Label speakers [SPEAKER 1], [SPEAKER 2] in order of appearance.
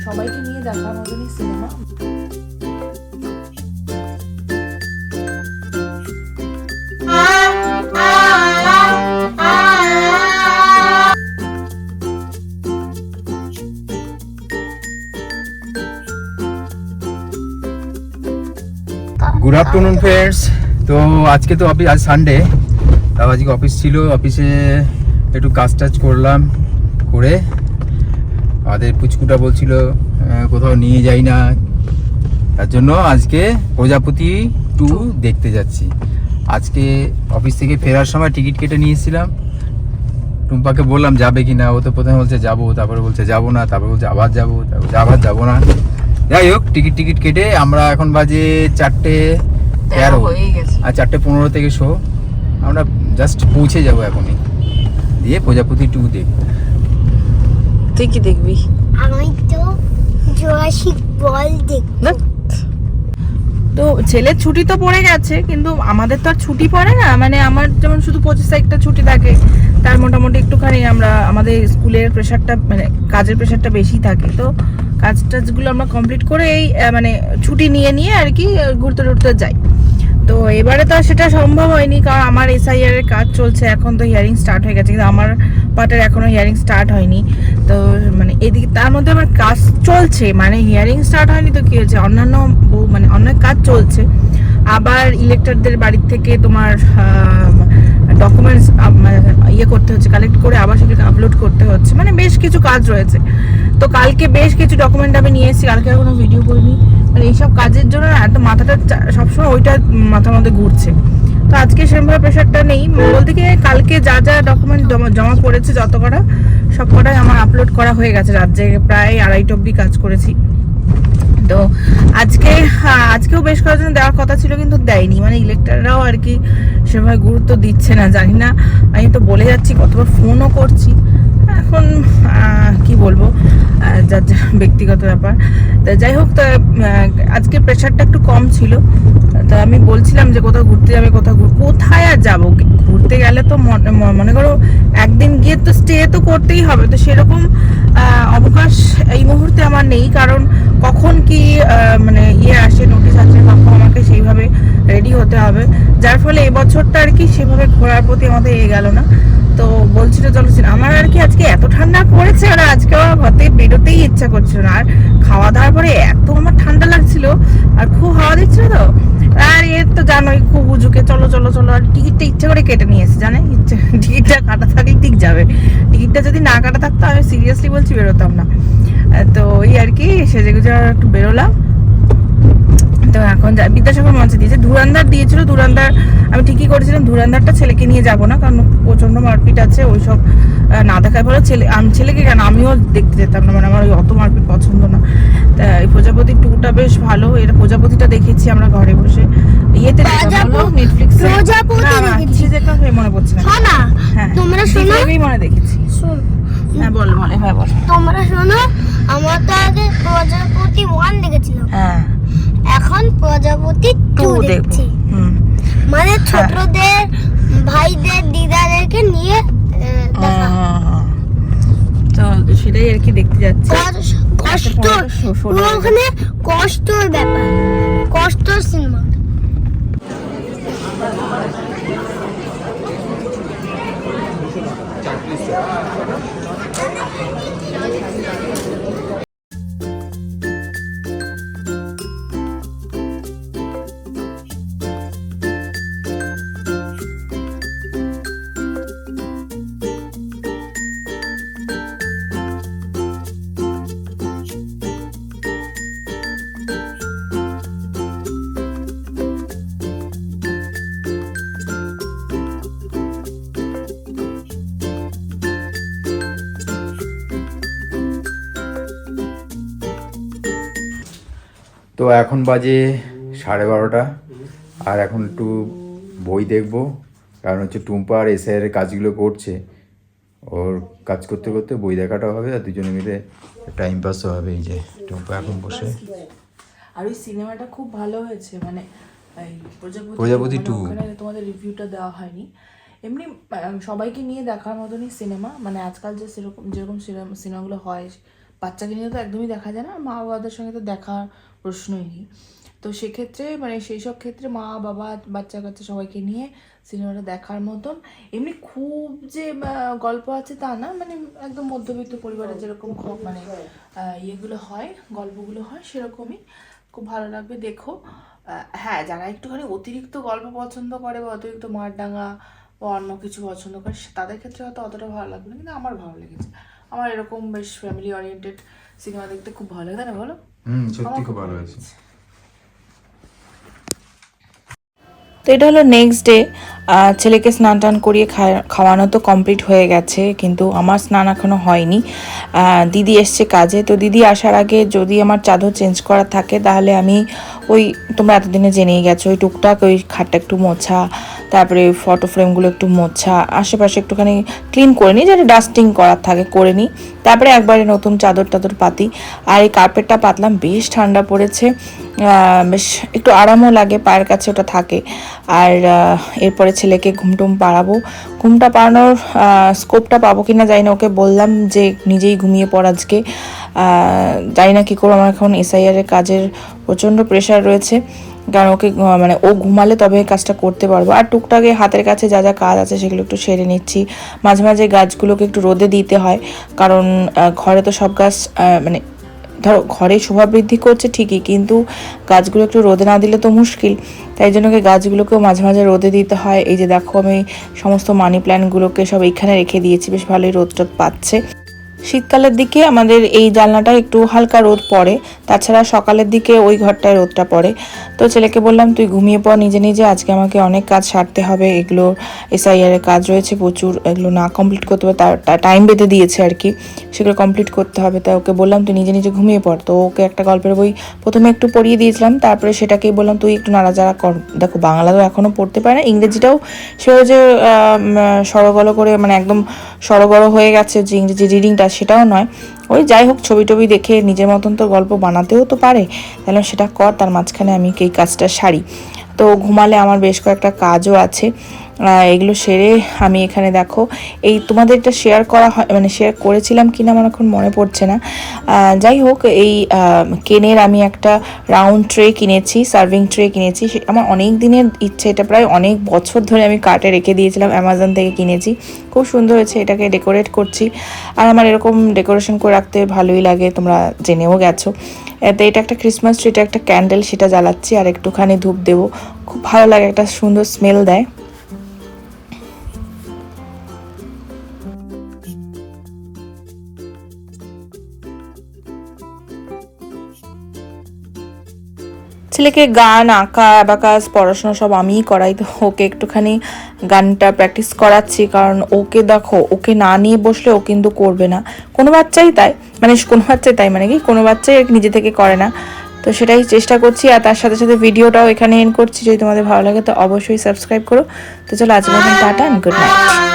[SPEAKER 1] সবাইকে নিয়ে দেখার মতনই সিনেমা।
[SPEAKER 2] Good afternoon friends. তো আজকে তো অফিস, আজ সানডে, তাও আজকে অফিস ছিল। অফিসে একটু কাজ টাজ করলাম, করে আমাদের পুচকুটা বলছিল কোথাও নিয়ে যাই না, তার জন্য আজকে প্রজাপতি 2 দেখতে যাচ্ছি। আজকে অফিস থেকে ফেরার সময় টিকিট কেটে নিয়েছিলাম। টুম্পাকে বললাম যাবে কি না, ও তো প্রথমে বলছে যাবো, তারপরে বলছে যাবো না, তারপরে বলছে আবার যাবো, আবার যাবো না। যাই হোক, টিকিট কেটে আমরা এখন বাজে 4:13 আর 4:15 থেকে শো। আমরা জাস্ট পৌঁছে যাবো এখনই, দিয়ে প্রজাপতি 2 দেখবো।
[SPEAKER 1] তুই কি দেখবি?
[SPEAKER 3] আমি তো জুরাসিক ওয়ার্ল্ড দেখব।
[SPEAKER 1] তো ছেলের ছুটি তো পড়ে গেছে, কিন্তু আমাদের তো আর ছুটি পড়ে না। মানে আমার যেমন শুধু 25 তারিখটা ছুটি থাকে, তার মোটামুটি একটুখানি আমাদের স্কুলের প্রেশারটা, মানে কাজের প্রেশারটা বেশি থাকে। তো কাজ টাজগুলো আমরা কমপ্লিট করে এই মানে ছুটি নিয়ে আর কি ঘুরতে টুরতে যাই। তো এবারে তো সেটা সম্ভব হয়নি, কারণ আমার SIR এর কাজ চলছে। এখন তো হিয়ারিং স্টার্ট হয়ে গেছে, কিন্তু আমার পার্টের এখনো হিয়ারিং স্টার্ট হয়নি। তো মানে এদিকে তার মধ্যে আমার কাজ চলছে, মানে হিয়ারিং স্টার্ট হয়নি তো কি হচ্ছে, অন্যান্য মানে অনেক কাজ চলছে। আবার ইলেক্টরদের বাড়ির থেকে তোমার ডকুমেন্টস ইয়ে করতে হচ্ছে, কালেক্ট করে আবার সেগুলোকে আপলোড করতে হচ্ছে, মানে বেশ কিছু কাজ রয়েছে। তো কালকে বেশ কিছু ডকুমেন্ট আমি নিয়ে এসেছি, কালকে আর কোনো ভিডিও করিনি। মানে এইসব কাজের জন্য এত মাথাটা সবসময় ওইটা মাথার মধ্যে ঘুরছে। তো আজকে সেরকমভাবে প্রেশারটা নেই, বলতে কি কালকে যা যা ডকুমেন্ট জমা পড়েছে যত কটা, সব কটাই আমার আপলোড করা হয়ে গেছে। রাত জেগে প্রায় 2:30 অবধি কাজ করেছি। তো আজকেও বেশ কয়েকজন দেওয়ার কথা ছিল, কিন্তু দেয়নি। মানে ইলেক্টররাও আর কি সেভাবে গুরুত্ব দিচ্ছে না, জানি না। আমি তো বলে যাচ্ছি, কতবার ফোনও করছি। এখন কি বলবো, যার ব্যক্তিগত ব্যাপার। তো যাই হোক, তো আজকে প্রেশারটা একটু কম ছিল। তো আমি বলছিলাম যে কোথাও ঘুরতে যাবে, কোথায় আর যাবো। ঘুরতে গেলে তো মনে করো একদিন গিয়ে তো স্টে তো করতেই হবে। তো সেরকম অবকাশ এই মুহূর্তে আমার নেই, কারণ কখন কি মানে আসে, নোটিশ আসে, তখন আমাকে সেইভাবে রেডি হতে হবে। যার ফলে এবছরটা আর কি সেভাবে ঘোরার প্রতি আমাদের গেল না। তো বলছিল চলো, আমার আর কি আজকে এত ঠান্ডা পড়েছে, আর আজকে আমার ঘর থেকে বেরোতেই ইচ্ছা করছিল না। আর খাওয়া দাওয়ার পরে এত আমার ঠান্ডা লাগছিল, আর খুব হাওয়া দিচ্ছিল। তো আর এর তো জানোই, খুব উজুকে চলো চলো চলো। আর টিকিটটা ইচ্ছা করে কেটে নিয়েছি, জানে, টিকিটটা কাটা থাকলে ঠিক যাবে। টিকিটটা যদি না কাটা থাকতো, আমি সিরিয়াসলি বলছি বেরোতাম না। তো ওই আর কি সেজে গুজে একটু বেরোলাম। তো এখন বিদ্যাসাগর মঞ্চে দিয়েছে, ধুরন্ধর দিয়েছিল। ধুরন্ধর আমি ঠিকই করেছিলাম, ধুরন্ধরটা ছেলেকে নিয়ে যাব না, কারণ প্রচন্ড মারপিট আছে, ওইসব না দেখায় ভালো। ছেলেকে কেন, আমিও দেখতে যেতাম না, মানে আমার ওই অত মারপিট পছন্দ না। তা এই প্রজাপতি 2টা বেশ ভালো। এটা প্রজাপতিটা দেখেছি আমরা ঘরে বসে, ইয়েতে নেটফ্লিক্সে। যেটা মনে পড়ছে না। হ্যাঁ, তোমরা শোনো, মনে দেখেছি। হ্যাঁ বল, হ্যাঁ বল।
[SPEAKER 3] তোমরা শোনো, আমরা তো আগে প্রজাপতি 1 দেখেছিলাম, হ্যাঁ, এখন প্রজাপতি 2 দেখছি। মানে ছোটদের, ভাইদের, দিদাদেরকে নিয়ে দেখা।
[SPEAKER 1] তো সেটাই আর কি দেখতে যাচ্ছি।
[SPEAKER 3] ওখানে কষ্টর ব্যাপার, কষ্টর সিনেমা।
[SPEAKER 2] তো এখন বাজে 12:30, আর এখন একটু বই দেখবো, কারণ হচ্ছে টুম্পা আর SIR এর কাজগুলো করছে। ওর কাজ করতে করতে বই দেখাটা হবে, আর দুজনে মিলে টাইম পাসও হবে। এই যে টুম্পা এখন বসে।
[SPEAKER 1] আর ওই সিনেমাটা খুব ভালো হয়েছে, মানে এই
[SPEAKER 2] প্রজাপতি 2,
[SPEAKER 1] তোমাদের রিভিউটা দেওয়া হয়নি। এমনি সবাইকে নিয়ে দেখার মতনই সিনেমা। মানে আজকাল যে যেরকম সিনেমাগুলো হয়, বাচ্চাকে নিয়ে তো একদমই দেখা যায় না, মা বাবাদের সঙ্গে তো দেখার প্রশ্নই নেই। তো সেক্ষেত্রে মানে সেই সব ক্ষেত্রে মা বাবা বাচ্চা কাচ্চা সবাইকে নিয়ে সিনেমাটা দেখার মতন। এমনি খুব যে গল্প আছে তা না, মানে একদম মধ্যবিত্ত পরিবারের যেরকম মানে ইয়েগুলো হয়, গল্পগুলো হয়, সেরকমই। খুব ভালো লাগবে, দেখো। হ্যাঁ, যারা একটুখানি অতিরিক্ত গল্প পছন্দ করে বা অতিরিক্ত মারডাঙ্গা বা অন্য কিছু পছন্দ করে তাদের ক্ষেত্রে হয়তো অতটা ভালো লাগবে না, কিন্তু আমার ভালো লেগেছে। আমার এরকম বেশ ফ্যামিলি ওরিয়েন্টেড সিনেমা দেখতে খুব ভালো লাগে, তাই না বলো?
[SPEAKER 2] সত্যি খুব ভালো হয়েছে।
[SPEAKER 1] তো এটা হলো নেক্সট ডে। ছেলেকে স্নান টান করিয়ে খাওয়ানো তো কমপ্লিট হয়ে গেছে, কিন্তু আমার স্নান এখনও হয়নি। দিদি এসছে কাজে, তো দিদি আসার আগে যদি আমার চাদর চেঞ্জ করা থাকে তাহলে আমি ওই, তোমরা এতদিনে জেনেই গেছো, ওই টুকটাক ওই খাটটা একটু মোছা, তারপরে ফটো ফ্রেমগুলো একটু মোছা, আশেপাশে একটুখানি ক্লিন করে নিই, যেটা ডাস্টিং করার থাকে করে নিই, তারপরে একবারে নতুন চাদর টাদর পাতি। আর এই কার্পেটটা পাতলাম, বেশ ঠান্ডা পড়েছে, বেশ একটু আরামও লাগে, পায়ের কাছে ওটা থাকে। আর এরপরে ছেলেকে ঘুমটুম পাড়াবো। ঘুমটা পাড়ানোর স্কোপটা পাবো কিনা জানি না, ওকে বললাম যে নিজেই ঘুমিয়ে পড় আজকে। জানি না কী করবো, আমার এখন এসআইআরের কাজের প্রচণ্ড প্রেশার রয়েছে, কারণ ওকে মানে ও ঘুমালে তবে কাজটা করতে পারবো। আর টুকটাকে হাতের কাছে যা যা কাজ আছে সেগুলো একটু সেরে নিচ্ছি। মাঝে মাঝে গাছগুলোকে একটু রোদে দিতে হয়, কারণ ঘরে তো সব গাছ মানে ধরো ঘরে শোভা বৃদ্ধি করছে ঠিকই, কিন্তু গাছগুলো একটু রোদে না দিলে তো মুশকিল। তাই জন্য গাছগুলোকেও মাঝে মাঝে রোদে দিতে হয়। এই যে দেখো, আমি সমস্ত মানি প্ল্যান্টগুলোকে সব এইখানে রেখে দিয়েছি, বেশ ভালোই রোদ টোদ পাচ্ছে। শীতকালের দিকে আমাদের এই জানলাটা একটু হালকা রোদ পড়ে, তাছাড়া সকালের দিকে ওই ঘরটায় রোদটা পড়ে। তো ছেলেকে বললাম তুই ঘুমিয়ে পড় নিজে নিজে, আজকে আমাকে অনেক কাজ সারতে হবে, এগুলো এসআইআর এর কাজ রয়েছে প্রচুর, এগুলো না কমপ্লিট করতে হবে, তার টাইম বেঁধে দিয়েছে আর কি, সেগুলো কমপ্লিট করতে হবে। তাই ওকে বললাম তুই নিজে নিজে ঘুমিয়ে পড়। তো ওকে একটা গল্পের বই প্রথমে একটু পড়িয়ে দিয়েছিলাম, তারপরে সেটাকেই বললাম তুই একটু নাড়াচাড়া কর। দেখো বাংলা তো এখনও পড়তে পারে না, ইংরেজিটাও সেভাবে যে সরগলো করে মানে একদম সরগড় হয়ে গেছে যে ইংরেজি রিডিংটা, সেটাও নয়। ওই যাই হোক, ছবি টবি দেখে নিজের মতন তো গল্প বানাতেও তো পারে, তাহলে সেটা কর, তার মাঝখানে আমি এই কাজটা সারি। তো ঘুমালে আমার বেশ কয়েকটা কাজও আছে, এগুলো সেরে আমি এখানে দেখো এই তোমাদের এটা শেয়ার করা হয়, মানে শেয়ার করেছিলাম কিনা আমার এখন মনে পড়ছে না। যাই হোক, এই কেনের আমি একটা রাউন্ড ট্রে কিনেছি, সার্ভিং ট্রে কিনেছি। আমার অনেক দিনের ইচ্ছে, এটা প্রায় অনেক বছর ধরে আমি কার্টে রেখে দিয়েছিলাম, অ্যামাজন থেকে কিনেছি, খুব সুন্দর হয়েছে। এটাকে ডেকোরেট করছি, আর আমার এরকম ডেকোরেশন করে রাখতে ভালোই লাগে, তোমরা জেনেও গেছো। তো এটা একটা ক্রিসমাস ট্রি, এটা একটা ক্যান্ডেল, সেটা জ্বালাচ্ছি, আর একটুখানি ধূপ দেবো, খুব ভালো লাগে, একটা সুন্দর স্মেল দেয়। ছেলেকে গান, আঁকা, অ্যাবাকাস, পড়াশোনা সব আমিই করাই, তো ওকে একটুখানি গানটা প্র্যাকটিস করাচ্ছি, কারণ ওকে দেখো, ওকে না নিয়ে বসলে ও কিন্তু করবে না। কোনো বাচ্চাই তাই, মানে কি কোনো বাচ্চাই নিজে থেকে করে না, তো সেটাই চেষ্টা করছি। আর তার সাথে সাথে ভিডিওটাও এখানে এন্ড করছি। যদি তোমাদের ভালো লাগে তো অবশ্যই সাবস্ক্রাইব করো। তো চলো আজকের মতন টাটা, গুড নাইট।